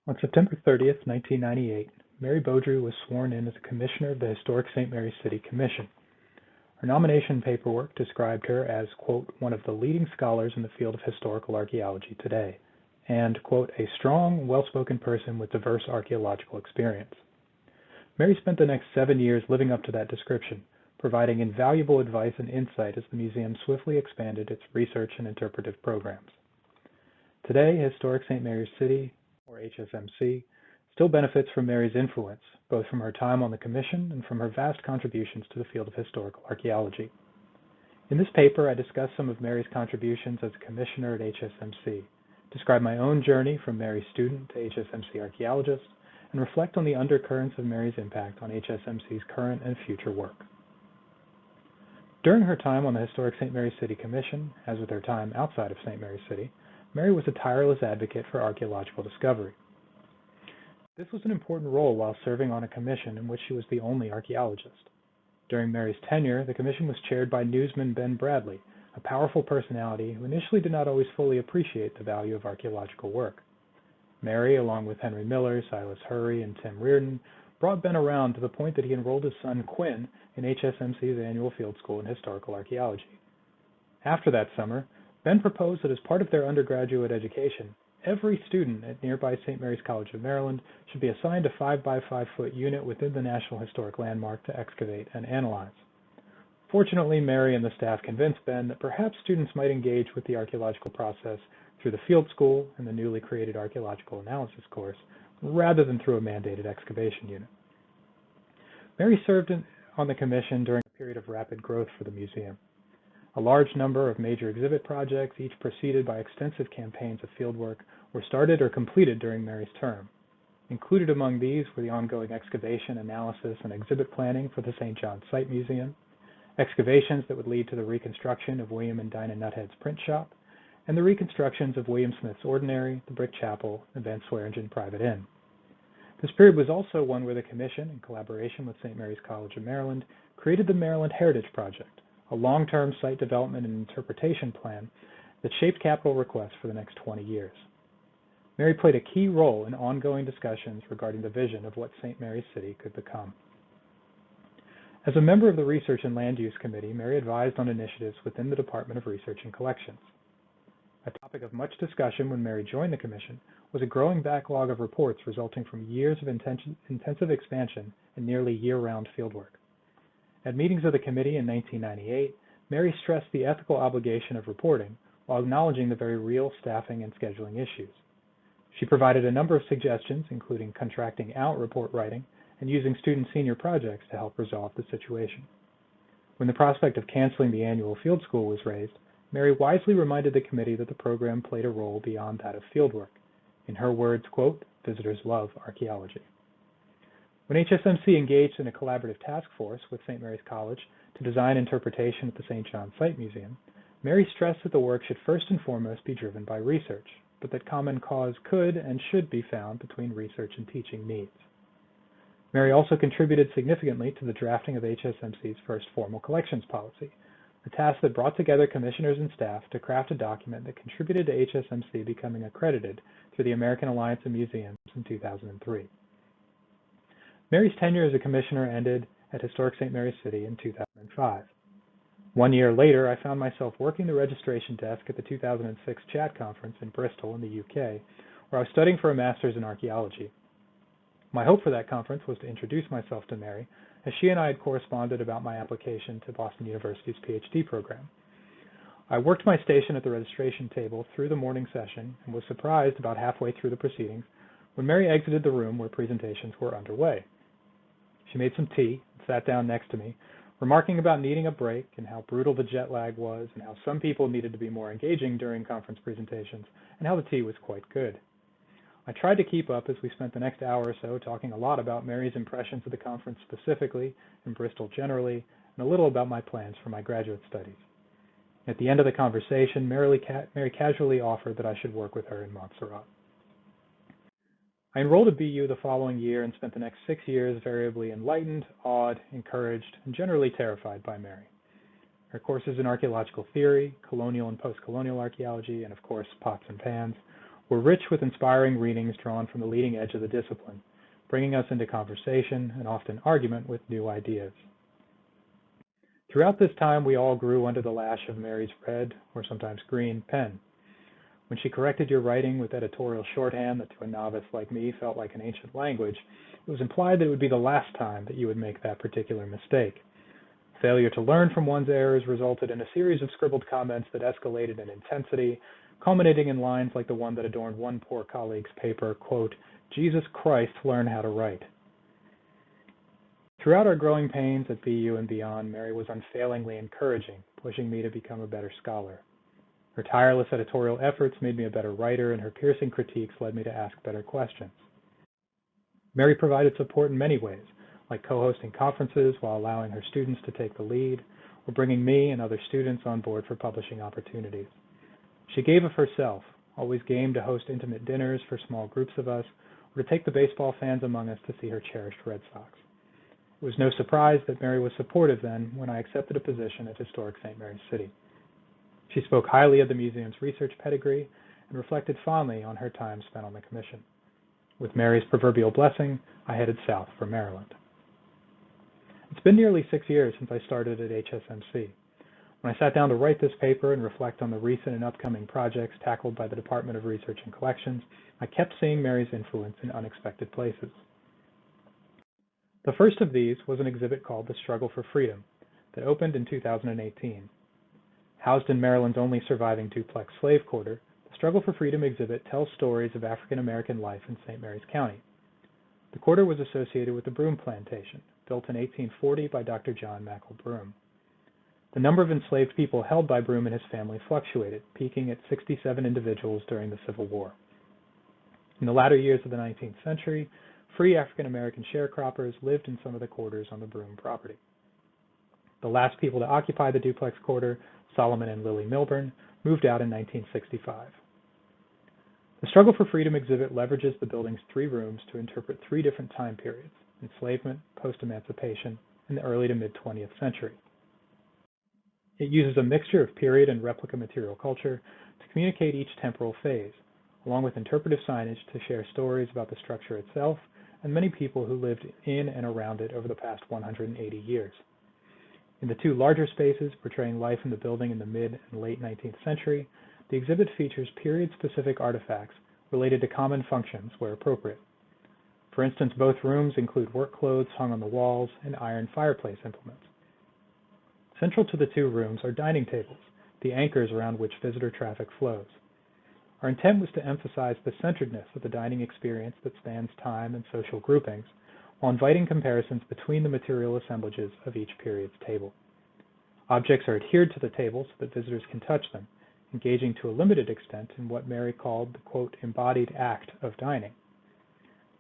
On September 30th, 1998, Mary Beaudry was sworn in as a commissioner of the historic St. Mary's City Commission. Her nomination paperwork described her as, quote, one of the leading scholars in the field of historical archaeology today, and, quote, a strong, well-spoken person with diverse archaeological experience. Mary spent the next 7 years living up to that description, providing invaluable advice and insight as the museum swiftly expanded its research and interpretive programs. Today, Historic St. Mary's City, or HSMC, still benefits from Mary's influence, both from her time on the Commission and from her vast contributions to the field of historical archaeology. In this paper, I discuss some of Mary's contributions as a commissioner at HSMC, describe my own journey from Mary's student to HSMC archaeologist, and reflect on the undercurrents of Mary's impact on HSMC's current and future work. During her time on the Historic St. Mary's City Commission, as with her time outside of St. Mary's City, Mary was a tireless advocate for archaeological discovery. This was an important role while serving on a commission in which she was the only archaeologist. During Mary's tenure, the commission was chaired by newsman Ben Bradley, a powerful personality who initially did not always fully appreciate the value of archaeological work. Mary, along with Henry Miller, Silas Hurry, and Tim Reardon, brought Ben around to the point that he enrolled his son Quinn in HSMC's annual field school in historical archaeology. After that summer, Ben proposed that as part of their undergraduate education, every student at nearby St. Mary's College of Maryland should be assigned a 5-by-5-foot unit within the National Historic Landmark to excavate and analyze. Fortunately, Mary and the staff convinced Ben that perhaps students might engage with the archaeological process through the field school and the newly created archaeological analysis course, rather than through a mandated excavation unit. Mary served on the commission during a period of rapid growth for the museum. A large number of major exhibit projects, each preceded by extensive campaigns of fieldwork, were started or completed during Mary's term. Included among these were the ongoing excavation, analysis, and exhibit planning for the St. John's Site Museum, excavations that would lead to the reconstruction of William and Dinah Nuthead's print shop, and the reconstructions of William Smith's Ordinary, the Brick Chapel, and Van Swearingen Private Inn. This period was also one where the Commission, in collaboration with St. Mary's College of Maryland, created the Maryland Heritage Project, a long-term site development and interpretation plan that shaped capital requests for the next 20 years. Mary played a key role in ongoing discussions regarding the vision of what St. Mary's City could become. As a member of the Research and Land Use Committee, Mary advised on initiatives within the Department of Research and Collections. A topic of much discussion when Mary joined the Commission was a growing backlog of reports resulting from years of intensive expansion and nearly year-round fieldwork. At meetings of the committee in 1998, Mary stressed the ethical obligation of reporting while acknowledging the very real staffing and scheduling issues. She provided a number of suggestions, including contracting out report writing and using student senior projects to help resolve the situation. When the prospect of canceling the annual field school was raised, Mary wisely reminded the committee that the program played a role beyond that of fieldwork. In her words, quote, visitors love archaeology. When HSMC engaged in a collaborative task force with St. Mary's College to design interpretation at the St. John's Site Museum, Mary stressed that the work should first and foremost be driven by research, but that common cause could and should be found between research and teaching needs. Mary also contributed significantly to the drafting of HSMC's first formal collections policy, a task that brought together commissioners and staff to craft a document that contributed to HSMC becoming accredited through the American Alliance of Museums in 2003. Mary's tenure as a commissioner ended at Historic St. Mary's City in 2005. 1 year later, I found myself working the registration desk at the 2006 CHAT conference in Bristol in the UK, where I was studying for a master's in archaeology. My hope for that conference was to introduce myself to Mary, as she and I had corresponded about my application to Boston University's PhD program. I worked my station at the registration table through the morning session and was surprised about halfway through the proceedings when Mary exited the room where presentations were underway. She made some tea and sat down next to me, remarking about needing a break and how brutal the jet lag was and how some people needed to be more engaging during conference presentations and how the tea was quite good. I tried to keep up as we spent the next hour or so talking a lot about Mary's impressions of the conference specifically and Bristol generally, and a little about my plans for my graduate studies. At the end of the conversation, Mary casually offered that I should work with her in Montserrat. I enrolled at BU the following year and spent the next 6 years variably enlightened, awed, encouraged, and generally terrified by Mary. Her courses in archaeological theory, colonial and post-colonial archaeology, and of course pots and pans, were rich with inspiring readings drawn from the leading edge of the discipline, bringing us into conversation and often argument with new ideas. Throughout this time, we all grew under the lash of Mary's red, or sometimes green, pen. When she corrected your writing with editorial shorthand that to a novice like me felt like an ancient language, it was implied that it would be the last time that you would make that particular mistake. Failure to learn from one's errors resulted in a series of scribbled comments that escalated in intensity, culminating in lines like the one that adorned one poor colleague's paper, quote, "Jesus Christ, learn how to write." Throughout our growing pains at BU and beyond, Mary was unfailingly encouraging, pushing me to become a better scholar. Her tireless editorial efforts made me a better writer, and her piercing critiques led me to ask better questions. Mary provided support in many ways, like co-hosting conferences while allowing her students to take the lead, or bringing me and other students on board for publishing opportunities. She gave of herself, always game to host intimate dinners for small groups of us, or to take the baseball fans among us to see her cherished Red Sox. It was no surprise that Mary was supportive then when I accepted a position at historic St. Mary's City. She spoke highly of the museum's research pedigree and reflected fondly on her time spent on the commission. With Mary's proverbial blessing, I headed south for Maryland. It's been nearly 6 years since I started at HSMC. When I sat down to write this paper and reflect on the recent and upcoming projects tackled by the Department of Research and Collections, I kept seeing Mary's influence in unexpected places. The first of these was an exhibit called The Struggle for Freedom that opened in 2018. Housed in Maryland's only surviving duplex slave quarter, the Struggle for Freedom exhibit tells stories of African American life in St. Mary's County. The quarter was associated with the Broome Plantation, built in 1840 by Dr. John Mackle Broome. The number of enslaved people held by Broome and his family fluctuated, peaking at 67 individuals during the Civil War. In the latter years of the 19th century, free African American sharecroppers lived in some of the quarters on the Broome property. The last people to occupy the duplex quarter, Solomon and Lily Milburn, moved out in 1965. The Struggle for Freedom exhibit leverages the building's 3 rooms to interpret 3 different time periods: enslavement, post-emancipation, and the early to mid-20th century. It uses a mixture of period and replica material culture to communicate each temporal phase, along with interpretive signage to share stories about the structure itself and many people who lived in and around it over the past 180 years. In the 2 larger spaces portraying life in the building in the mid and late 19th century, the exhibit features period-specific artifacts related to common functions where appropriate. For instance, both rooms include work clothes hung on the walls and iron fireplace implements. Central to the 2 rooms are dining tables, the anchors around which visitor traffic flows. Our intent was to emphasize the centeredness of the dining experience that spans time and social groupings, while inviting comparisons between the material assemblages of each period's table. Objects are adhered to the table so that visitors can touch them, engaging to a limited extent in what Mary called the, quote, embodied act of dining.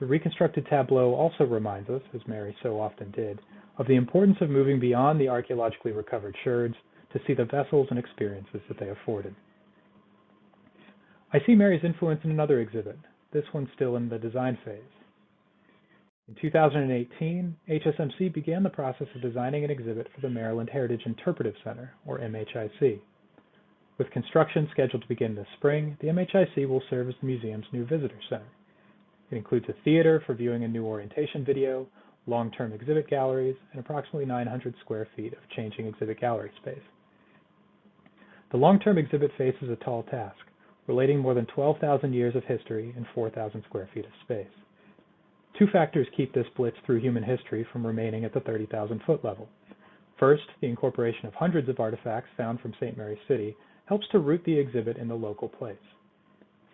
The reconstructed tableau also reminds us, as Mary so often did, of the importance of moving beyond the archaeologically recovered sherds to see the vessels and experiences that they afforded. I see Mary's influence in another exhibit, this one still in the design phase. In 2018, HSMC began the process of designing an exhibit for the Maryland Heritage Interpretive Center, or MHIC. With construction scheduled to begin this spring, the MHIC will serve as the museum's new visitor center. It includes a theater for viewing a new orientation video, long-term exhibit galleries, and approximately 900 square feet of changing exhibit gallery space. The long-term exhibit faces a tall task, relating more than 12,000 years of history in 4,000 square feet of space. 2 factors keep this blitz through human history from remaining at the 30,000-foot level. First, the incorporation of hundreds of artifacts found from St. Mary's City helps to root the exhibit in the local place.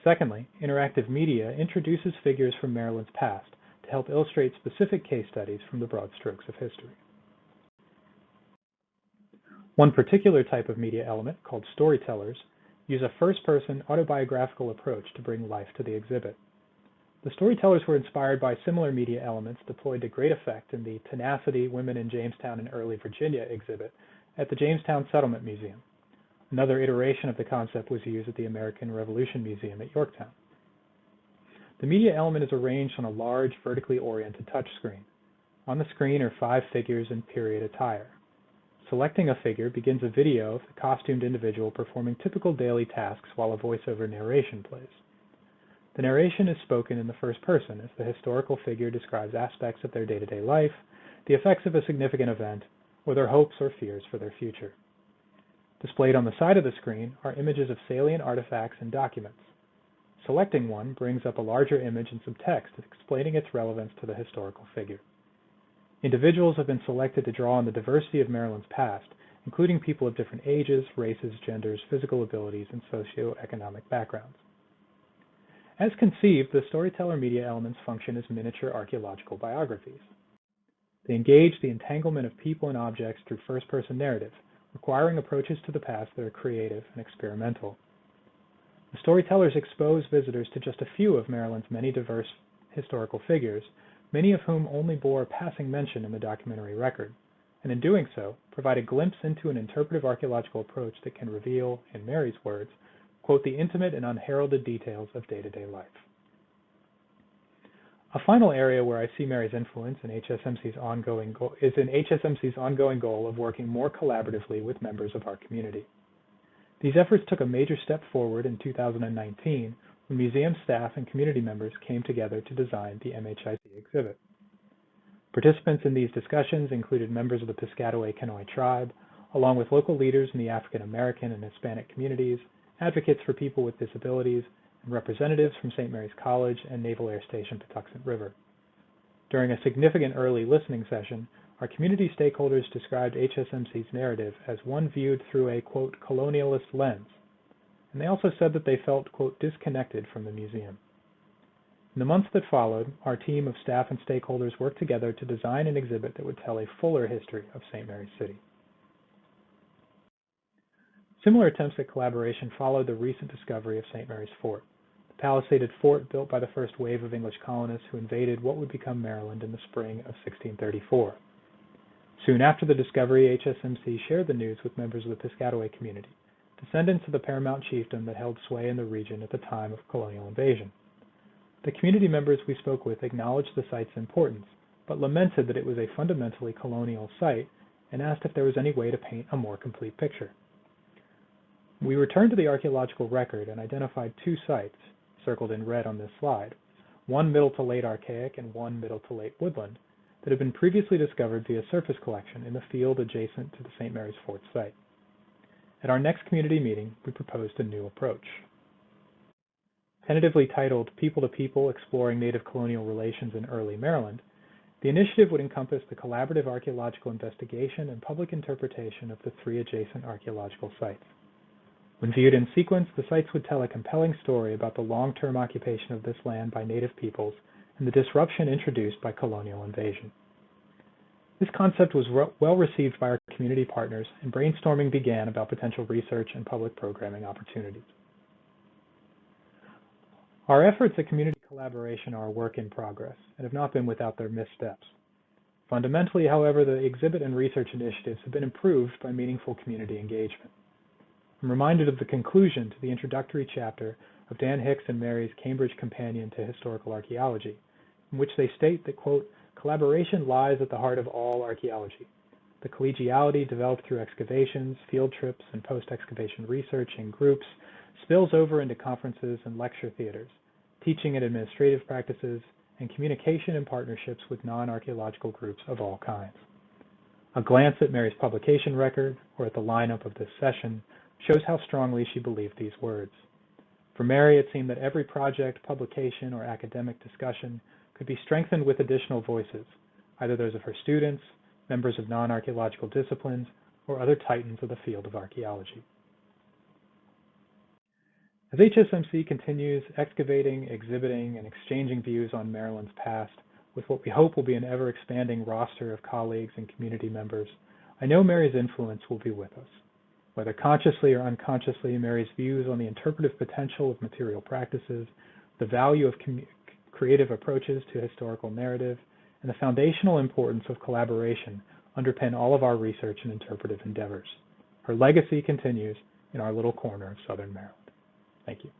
Secondly, interactive media introduces figures from Maryland's past to help illustrate specific case studies from the broad strokes of history. One particular type of media element, called storytellers, use a first-person autobiographical approach to bring life to the exhibit. The storytellers were inspired by similar media elements deployed to great effect in the Tenacity Women in Jamestown and Early Virginia exhibit at the Jamestown Settlement Museum. Another iteration of the concept was used at the American Revolution Museum at Yorktown. The media element is arranged on a large, vertically oriented touchscreen. On the screen are 5 figures in period attire. Selecting a figure begins a video of the costumed individual performing typical daily tasks while a voiceover narration plays. The narration is spoken in the first person as the historical figure describes aspects of their day-to-day life, the effects of a significant event, or their hopes or fears for their future. Displayed on the side of the screen are images of salient artifacts and documents. Selecting one brings up a larger image and some text explaining its relevance to the historical figure. Individuals have been selected to draw on the diversity of Maryland's past, including people of different ages, races, genders, physical abilities, and socioeconomic backgrounds. As conceived, the storyteller media elements function as miniature archaeological biographies. They engage the entanglement of people and objects through first-person narrative, requiring approaches to the past that are creative and experimental. The storytellers expose visitors to just a few of Maryland's many diverse historical figures, many of whom only bore a passing mention in the documentary record, and in doing so, provide a glimpse into an interpretive archaeological approach that can reveal, in Mary's words, quote, the intimate and unheralded details of day-to-day life. A final area where I see Mary's influence in HSMC's ongoing goal of working more collaboratively with members of our community. These efforts took a major step forward in 2019 when museum staff and community members came together to design the MHIC exhibit. Participants in these discussions included members of the Piscataway Kenoi tribe, along with local leaders in the African American and Hispanic communities, advocates for people with disabilities, and representatives from St. Mary's College and Naval Air Station Patuxent River. During a significant early listening session, our community stakeholders described HSMC's narrative as one viewed through a, quote, colonialist lens, and they also said that they felt, quote, disconnected from the museum. In the months that followed, our team of staff and stakeholders worked together to design an exhibit that would tell a fuller history of St. Mary's City. Similar attempts at collaboration followed the recent discovery of St. Mary's Fort, the palisaded fort built by the first wave of English colonists who invaded what would become Maryland in the spring of 1634. Soon after the discovery, HSMC shared the news with members of the Piscataway community, descendants of the paramount chiefdom that held sway in the region at the time of colonial invasion. The community members we spoke with acknowledged the site's importance, but lamented that it was a fundamentally colonial site and asked if there was any way to paint a more complete picture. We returned to the archaeological record and identified two sites, circled in red on this slide, one middle to late archaic and one middle to late woodland, that had been previously discovered via surface collection in the field adjacent to the St. Mary's Fort site. At our next community meeting, we proposed a new approach. Tentatively titled People to People Exploring Native Colonial Relations in Early Maryland, the initiative would encompass the collaborative archaeological investigation and public interpretation of the three adjacent archaeological sites. When viewed in sequence, the sites would tell a compelling story about the long-term occupation of this land by Native peoples and the disruption introduced by colonial invasion. This concept was well received by our community partners, and brainstorming began about potential research and public programming opportunities. Our efforts at community collaboration are a work in progress and have not been without their missteps. Fundamentally, however, the exhibit and research initiatives have been improved by meaningful community engagement. I'm reminded of the conclusion to the introductory chapter of Dan Hicks and Mary's Cambridge Companion to Historical Archaeology, in which they state that, quote, collaboration lies at the heart of all archaeology. The collegiality developed through excavations, field trips, and post-excavation research in groups spills over into conferences and lecture theaters, teaching and administrative practices, and communication and partnerships with non-archaeological groups of all kinds. A glance at Mary's publication record, or at the lineup of this session, shows how strongly she believed these words. For Mary, it seemed that every project, publication, or academic discussion could be strengthened with additional voices, either those of her students, members of non-archaeological disciplines, or other titans of the field of archaeology. As HSMC continues excavating, exhibiting, and exchanging views on Maryland's past with what we hope will be an ever-expanding roster of colleagues and community members, I know Mary's influence will be with us. Whether consciously or unconsciously, Mary's views on the interpretive potential of material practices, the value of creative approaches to historical narrative, and the foundational importance of collaboration underpin all of our research and interpretive endeavors. Her legacy continues in our little corner of Southern Maryland. Thank you.